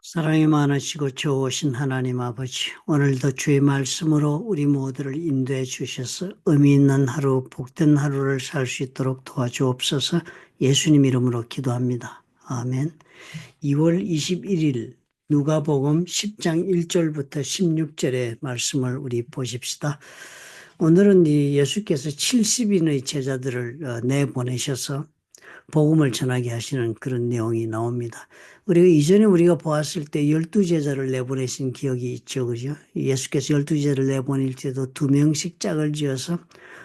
사랑이 많으시고 좋으신 하나님 아버지, 오늘도 주의 말씀으로 우리 모두를 인도해 주셔서 의미 있는 하루, 복된 하루를 살 수 있도록 도와주옵소서. 예수님 이름으로 기도합니다. 아멘. 2월 21일 누가복음 10장 1절부터 16절의 말씀을 우리 보십시다. 오늘은 예수께서 70인의 제자들을 내보내셔서 복음을 전하게 하시는 그런 내용이 나옵니다. 우리가 이전에 우리가 보았을 때 12제자를 내보내신 기억이 있죠. 그죠? 예수께서 12제자를 내보낼 때도 2명씩 짝을 지어서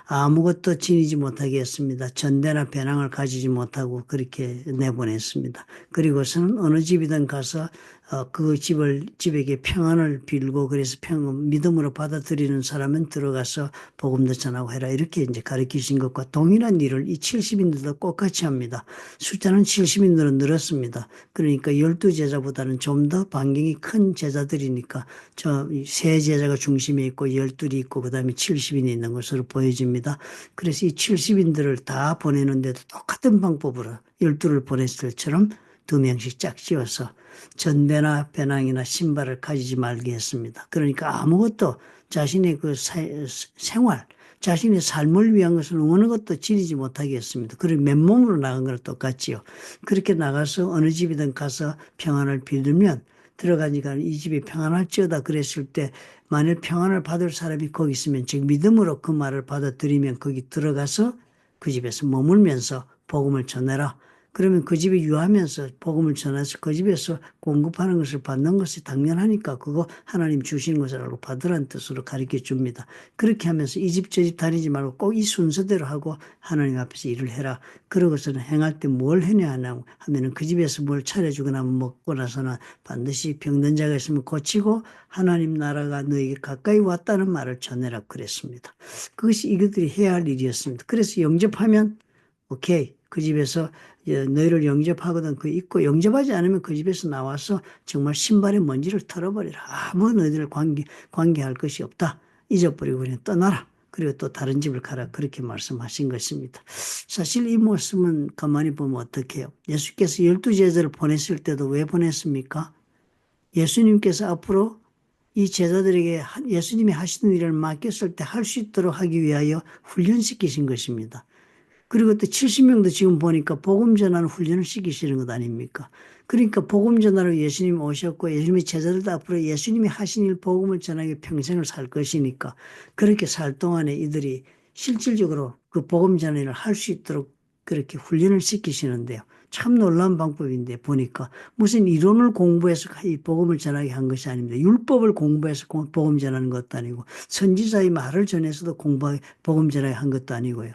아무것도 지니지 못하게 했습니다. 전대나 배낭을 가지지 못하고 그렇게 내보냈습니다. 그리고서는 어느 집이든 가서 그 집에게 평안을 빌고 그래서 믿음으로 받아들이는 사람은 들어가서 복음도 전하고 해라. 이렇게 이제 가르치신 것과 동일한 일을 이 70인들도 똑같이 합니다. 숫자는 70인들은 늘었습니다. 그러니까 12제자보다는 좀 더 반경이 큰 제자들이니까 세 제자가 중심에 있고 12이 있고 그 다음에 70인이 있는 것으로 보여집니다. 그래서 이 70인들을 다 보내는데도 똑같은 방법으로 12를 보냈을 때처럼 2명씩 짝지어서 전대나 배낭이나 신발을 가지지 말게 했습니다. 그러니까 아무것도 자신의 그 생활, 자신의 삶을 위한 것은 어느 것도 지니지 못하게 했습니다. 그리고 맨몸으로 나간 거랑 똑같지요. 그렇게 나가서 어느 집이든 가서 평안을 빌면 들어가니까 이 집이 평안할지어다 그랬을 때 만일 평안을 받을 사람이 거기 있으면 즉 믿음으로 그 말을 받아들이면 거기 들어가서 그 집에서 머물면서 복음을 전해라. 그러면 그 집에 유하면서 복음을 전해서 그 집에서 공급하는 것을 받는 것이 당연하니까 그거 하나님 주시는 것을 알고 받으라는 뜻으로 가르쳐 줍니다. 그렇게 하면서 이 집 저 집 다니지 말고 꼭 이 순서대로 하고 하나님 앞에서 일을 해라. 그러고서는 행할 때 뭘 해야 하냐고 하면은 그 집에서 뭘 차려주거나 먹고 나서는 반드시 병든 자가 있으면 고치고 하나님 나라가 너에게 가까이 왔다는 말을 전해라 그랬습니다. 그것이 이것들이 해야 할 일이었습니다. 그래서 영접하면 오케이. 그 집에서 너희를 영접하거든 그 있고 영접하지 않으면 그 집에서 나와서 정말 신발의 먼지를 털어버리라. 아무 너희들 관계할 것이 없다. 잊어버리고 그냥 떠나라. 그리고 또 다른 집을 가라. 그렇게 말씀하신 것입니다. 사실 이 모습은 가만히 보면 어떻게 해요? 예수께서 12제자를 보냈을 때도 왜 보냈습니까? 예수님께서 앞으로 이 제자들에게 예수님이 하시는 일을 맡겼을 때 할 수 있도록 하기 위하여 훈련시키신 것입니다. 그리고 또 70명도 지금 보니까 복음 전하는 훈련을 시키시는 것 아닙니까? 그러니까 복음 전하러 예수님이 오셨고 예수님의 제자들도 앞으로 예수님이 하신 일 복음을 전하기 평생을 살 것이니까 그렇게 살 동안에 이들이 실질적으로 그 복음 전하는 일을 할 수 있도록 그렇게 훈련을 시키시는데요. 참 놀라운 방법인데 보니까 무슨 이론을 공부해서 이 복음을 전하게 한 것이 아닙니다. 율법을 공부해서 복음 전하는 것도 아니고 선지자의 말을 전해서도 복음 전하게 한 것도 아니고요.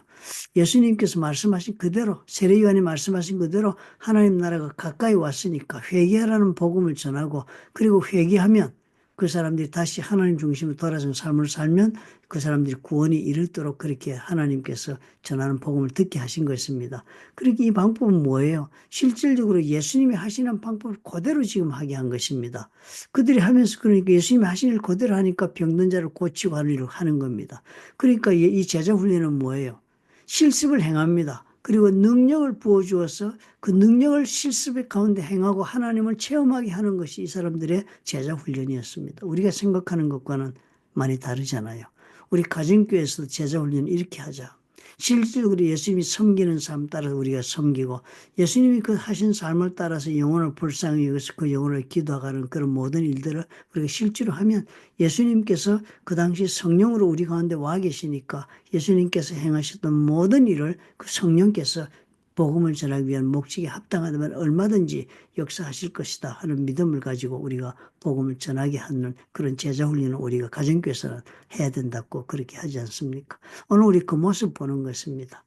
예수님께서 말씀하신 그대로 세례요한이 말씀하신 그대로 하나님 나라가 가까이 왔으니까 회개하라는 복음을 전하고 그리고 회개하면 그 사람들이 다시 하나님 중심으로 돌아선 삶을 살면 그 사람들이 구원이 이르도록 그렇게 하나님께서 전하는 복음을 듣게 하신 것입니다. 그러니까 이 방법은 뭐예요? 실질적으로 예수님이 하시는 방법을 그대로 지금 하게 한 것입니다. 그들이 하면서 그러니까 예수님이 하신 일 그대로 하니까 병든 자를 고치고 하는 일을 하는 겁니다. 그러니까 이 제자 훈련은 뭐예요? 실습을 행합니다. 그리고 능력을 부어주어서 그 능력을 실습의 가운데 행하고 하나님을 체험하게 하는 것이 이 사람들의 제자 훈련이었습니다. 우리가 생각하는 것과는 많이 다르잖아요. 우리 가정교회에서도 제자 훈련 이렇게 하자. 실질적으로 예수님이 섬기는 삶 따라서 우리가 섬기고 예수님이 그 하신 삶을 따라서 영혼을 불쌍히 여기서 그 영혼을 기도하는 그런 모든 일들을 우리가 실제로 하면 예수님께서 그 당시 성령으로 우리 가운데 와 계시니까 예수님께서 행하셨던 모든 일을 그 성령께서 복음을 전하기 위한 목적에 합당하다면 얼마든지 역사하실 것이다 하는 믿음을 가지고 우리가 복음을 전하게 하는 그런 제자 훈련을 우리가 가정교회에서는 해야 된다고 그렇게 하지 않습니까? 오늘 우리 그 모습 보는 것입니다.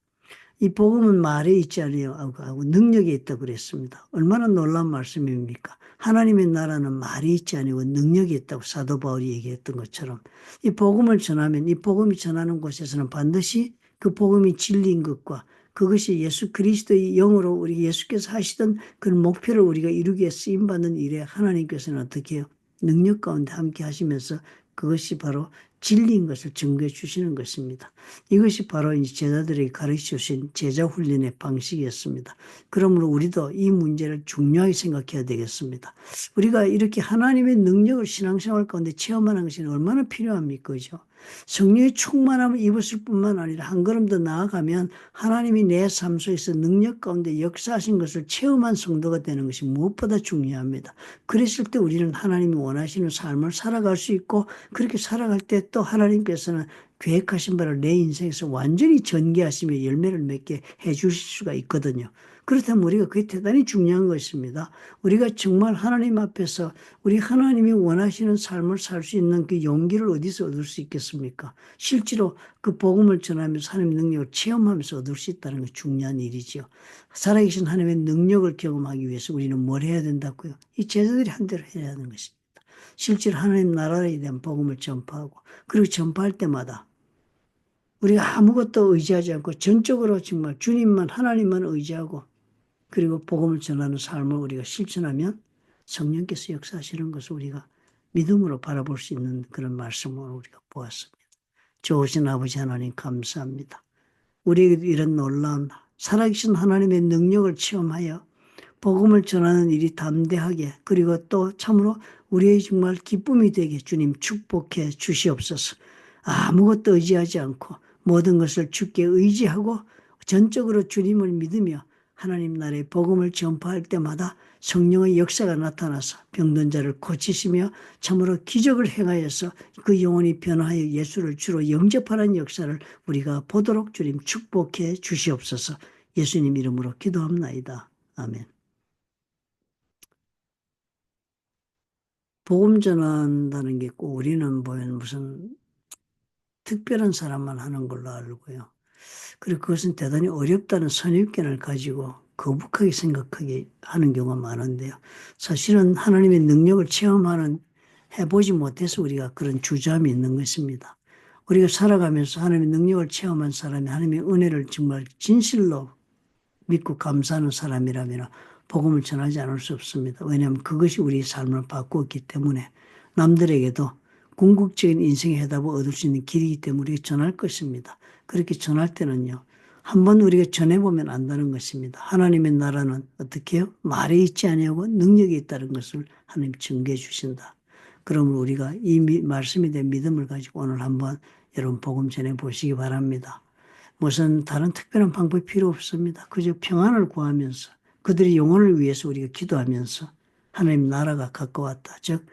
이 복음은 말에 있지 않아요 하고 능력이 있다고 그랬습니다. 얼마나 놀라운 말씀입니까? 하나님의 나라는 말이 있지 않고 능력이 있다고 사도 바울이 얘기했던 것처럼 이 복음을 전하면 이 복음이 전하는 곳에서는 반드시 그 복음이 진리인 것과 그것이 예수 그리스도의 영으로 우리 예수께서 하시던 그런 목표를 우리가 이루기 위해 쓰임받는 일에 하나님께서는 어떻게 해요? 능력 가운데 함께 하시면서 그것이 바로 진리인 것을 증거해 주시는 것입니다. 이것이 바로 이 제자들에게 가르쳐 주신 제자 훈련의 방식이었습니다. 그러므로 우리도 이 문제를 중요하게 생각해야 되겠습니다. 우리가 이렇게 하나님의 능력을 신앙생활 가운데 체험하는 것이 얼마나 필요합니까? 그죠? 성령의 충만함을 입었을 뿐만 아니라 한 걸음 더 나아가면 하나님이 내 삶 속에서 능력 가운데 역사하신 것을 체험한 성도가 되는 것이 무엇보다 중요합니다. 그랬을 때 우리는 하나님이 원하시는 삶을 살아갈 수 있고 그렇게 살아갈 때 또 하나님께서는 계획하신 바를 내 인생에서 완전히 전개하시며 열매를 맺게 해 주실 수가 있거든요. 그렇다면 우리가 그게 대단히 중요한 것입니다. 우리가 정말 하나님 앞에서 우리 하나님이 원하시는 삶을 살 수 있는 그 용기를 어디서 얻을 수 있겠습니까? 실제로 그 복음을 전하면서 하나님의 능력을 체험하면서 얻을 수 있다는 게 중요한 일이지요. 살아계신 하나님의 능력을 경험하기 위해서 우리는 뭘 해야 된다고요? 이 제자들이 한 대로 해야 하는 것입니다. 실제로 하나님 나라에 대한 복음을 전파하고 그리고 전파할 때마다 우리가 아무것도 의지하지 않고 전적으로 정말 주님만 하나님만 의지하고 그리고 복음을 전하는 삶을 우리가 실천하면 성령께서 역사하시는 것을 우리가 믿음으로 바라볼 수 있는 그런 말씀을 우리가 보았습니다. 좋으신 아버지 하나님 감사합니다. 우리에게도 이런 놀라운 살아계신 하나님의 능력을 체험하여 복음을 전하는 일이 담대하게 그리고 또 참으로 우리의 정말 기쁨이 되게 주님 축복해 주시옵소서. 아무것도 의지하지 않고 모든 것을 주께 의지하고 전적으로 주님을 믿으며 하나님 나라의 복음을 전파할 때마다 성령의 역사가 나타나서 병든 자를 고치시며 참으로 기적을 행하여서 그 영혼이 변화하여 예수를 주로 영접하는 역사를 우리가 보도록 주님 축복해 주시옵소서. 예수님 이름으로 기도합나이다. 아멘. 복음 전한다는 게 꼭 우리는 보면 무슨 특별한 사람만 하는 걸로 알고요. 그리고 그것은 대단히 어렵다는 선입견을 가지고 거북하게 생각하게 하는 경우가 많은데요. 사실은 하나님의 능력을 체험하는 해보지 못해서 우리가 그런 주저함이 있는 것입니다. 우리가 살아가면서 하나님의 능력을 체험한 사람이 하나님의 은혜를 정말 진실로 믿고 감사하는 사람이라면 복음을 전하지 않을 수 없습니다. 왜냐하면 그것이 우리 삶을 바꾸었기 때문에 남들에게도 궁극적인 인생의 해답을 얻을 수 있는 길이기 때문에 우리가 전할 것입니다. 그렇게 전할 때는요. 한번 우리가 전해보면 안다는 것입니다. 하나님의 나라는 어떻게 해요? 말에 있지 아니하고 능력이 있다는 것을 하나님 증거해 주신다. 그러면 우리가 이 말씀에 대한 믿음을 가지고 오늘 한번 여러분 복음 전해보시기 바랍니다. 무슨 다른 특별한 방법이 필요 없습니다. 그저 평안을 구하면서 그들의 영혼을 위해서 우리가 기도하면서 하나님 나라가 가까웠다. 즉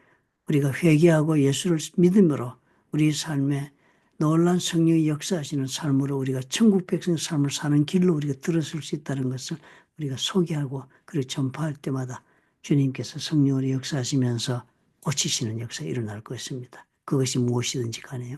우리가 회개하고 예수를 믿음으로 우리 삶에 놀란 성령의 역사하시는 삶으로 우리가 천국 백성 삶을 사는 길로 우리가 들어설 수 있다는 것을 우리가 소개하고 그리고 전파할 때마다 주님께서 성령으로 역사하시면서 고치시는 역사가 일어날 것입니다. 그것이 무엇이든지 간에요.